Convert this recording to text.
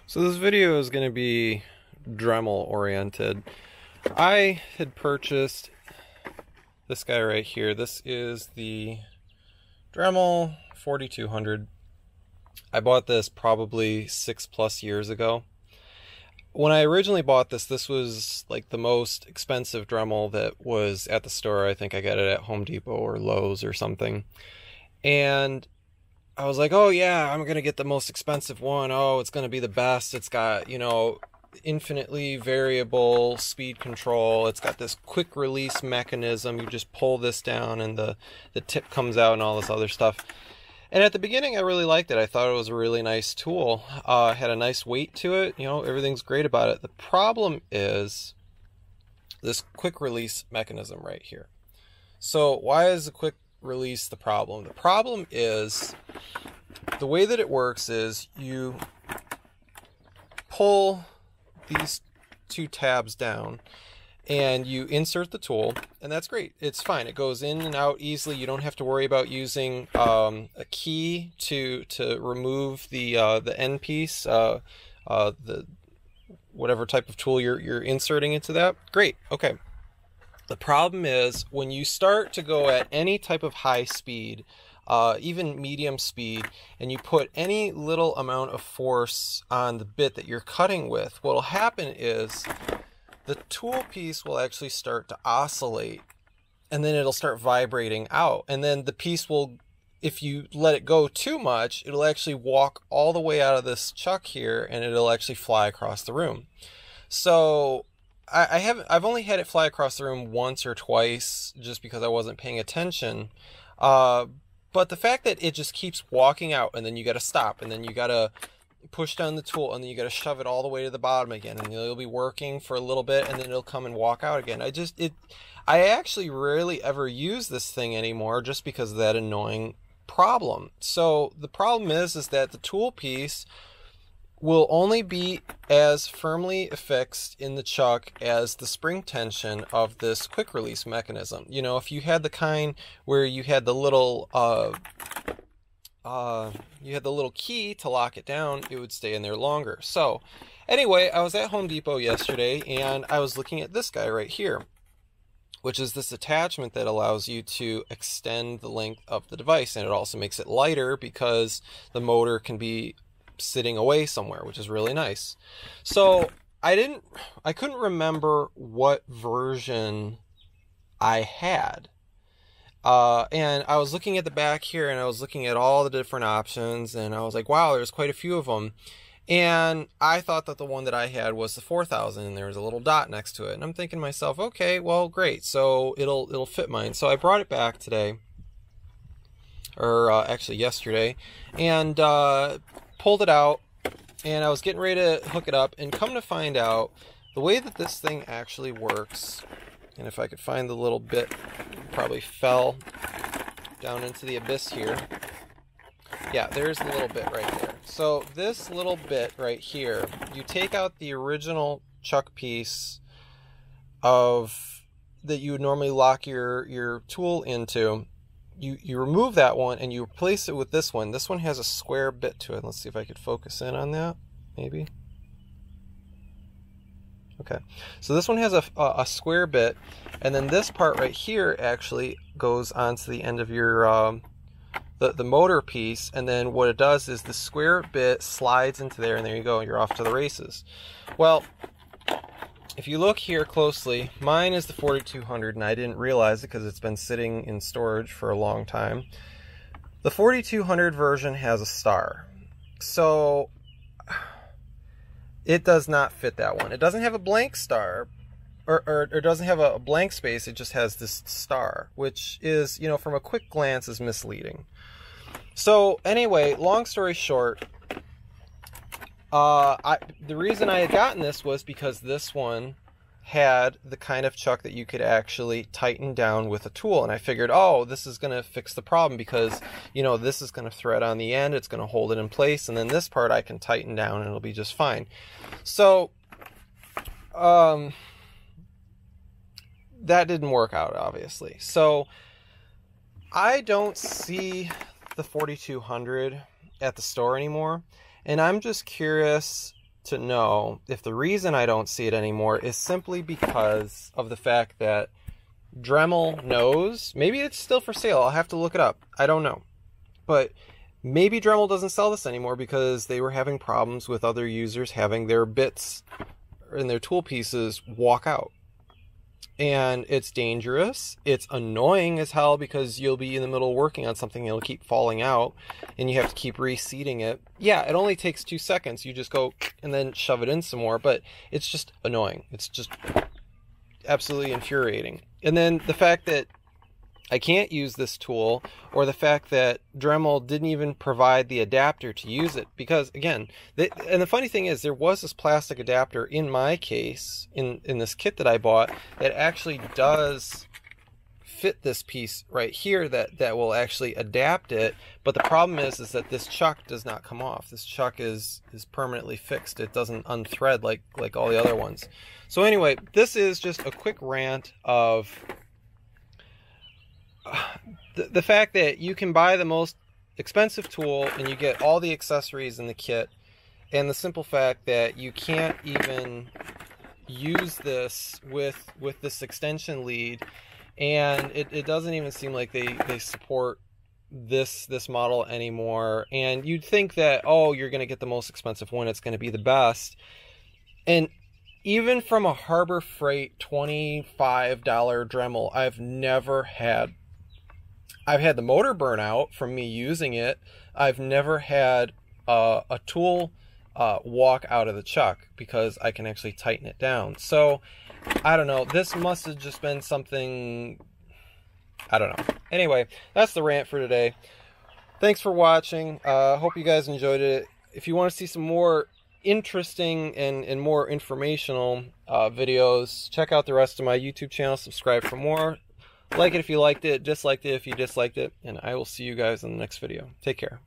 So this video is going to be Dremel oriented. I had purchased this guy right here. This is the Dremel 4200. I bought this probably 6+ years ago. When I originally bought this, this was like the most expensive Dremel that was at the store. I think I got it at Home Depot or Lowe's or something. And I was like, oh yeah, I'm gonna get the most expensive one. Oh, it's gonna be the best. It's got, infinitely variable speed control. It's got this quick release mechanism. You just pull this down and the tip comes out and all this other stuff. And at the beginning, I really liked it. I thought it was a really nice tool. It had a nice weight to it. Everything's great about it. The problem is this quick release mechanism right here. So why is the quick release the problem? The problem is the way that it works is you pull these two tabs down and you insert the tool, and that's great. It's fine. It goes in and out easily. You don't have to worry about using a key to remove the end piece, the whatever type of tool you're inserting into that. Great. Okay. The problem is when you start to go at any type of high speed, even medium speed, and you put any little amount of force on the bit that you're cutting with, what will happen is the tool piece will actually start to oscillate, and then it'll start vibrating out. And then the piece will, if you let it go too much, it'll actually walk all the way out of this chuck here, and it'll actually fly across the room. So I've only had it fly across the room once or twice just because I wasn't paying attention. But the fact that it just keeps walking out, and then you got to stop, and then you got to push down the tool, and then you got to shove it all the way to the bottom again, and you'll be working for a little bit, and then it'll come and walk out again. I actually rarely ever use this thing anymore just because of that annoying problem. So the problem is that the tool piece will only be as firmly affixed in the chuck as the spring tension of this quick release mechanism. If you had the kind where you had the little key to lock it down, it would stay in there longer. So anyway, I was at Home Depot yesterday and I was looking at this guy right here, which is this attachment that allows you to extend the length of the device, and it also makes it lighter because the motor can be sitting away somewhere, which is really nice. So I couldn't remember what version I had. And I was looking at the back here, and I was looking at all the different options, and I was like, wow, there's quite a few of them. And I thought that the one that I had was the 4000, and there was a little dot next to it. And I'm thinking to myself, okay, well, great. So it'll fit mine. So I brought it back today, or actually yesterday, and pulled it out, and I was getting ready to hook it up, and come to find out the way that this thing actually works, and if I could find the little bit, probably fell down into the abyss here. Yeah, there's the little bit right there. So this little bit right here, you take out the original chuck piece that you would normally lock your tool into. You remove that one and you replace it with this one. This one has a square bit to it. Let's see if I could focus in on that, maybe. Okay, so this one has a square bit, and then this part right here actually goes onto the end of your the motor piece, and then what it does is the square bit slides into there, and there you go, you're off to the races. Well, if you look here closely, mine is the 4200, and I didn't realize it because it's been sitting in storage for a long time. The 4200 version has a star, so it does not fit that one. It doesn't have a blank star, or doesn't have a blank space. It just has this star, which is, from a quick glance, is misleading. So anyway, long story short, the reason I had gotten this was because this one had the kind of chuck that you could actually tighten down with a tool, and I figured, oh, this is going to fix the problem because this is going to thread on the end, it's going to hold it in place, and then this part I can tighten down and it'll be just fine. So that didn't work out, obviously. So I don't see the 4200 at the store anymore, and I'm just curious to know if the reason I don't see it anymore is simply because of the fact that Dremel knows, maybe it's still for sale, I'll have to look it up, I don't know, but maybe Dremel doesn't sell this anymore because they were having problems with other users having their bits and their tool pieces walk out. And it's dangerous, it's annoying as hell, because you'll be in the middle of working on something and it'll keep falling out and you have to keep reseating it. Yeah, it only takes 2 seconds, you just go and then shove it in some more, but it's just annoying. It's just absolutely infuriating. And then the fact that I can't use this tool, or the fact that Dremel didn't even provide the adapter to use it, because again, and the funny thing is, there was this plastic adapter in my case, in this kit that I bought, that actually does fit this piece right here, that will actually adapt it, but the problem is that this chuck does not come off. This chuck is permanently fixed. It doesn't unthread like all the other ones. So anyway, this is just a quick rant of the fact that you can buy the most expensive tool and you get all the accessories in the kit, and the simple fact that you can't even use this with this extension lead, and it doesn't even seem like they support this model anymore. And you'd think that, oh, you're going to get the most expensive one, it's going to be the best. And even from a Harbor Freight $25 Dremel, I've had the motor burn out from me using it. I've never had a tool walk out of the chuck because I can actually tighten it down. So, I don't know. This must have just been something, I don't know. Anyway, that's the rant for today. Thanks for watching. Hope you guys enjoyed it. If you want to see some more interesting and more informational videos, check out the rest of my YouTube channel. Subscribe for more. Like it if you liked it, dislike it if you disliked it, and I will see you guys in the next video. Take care.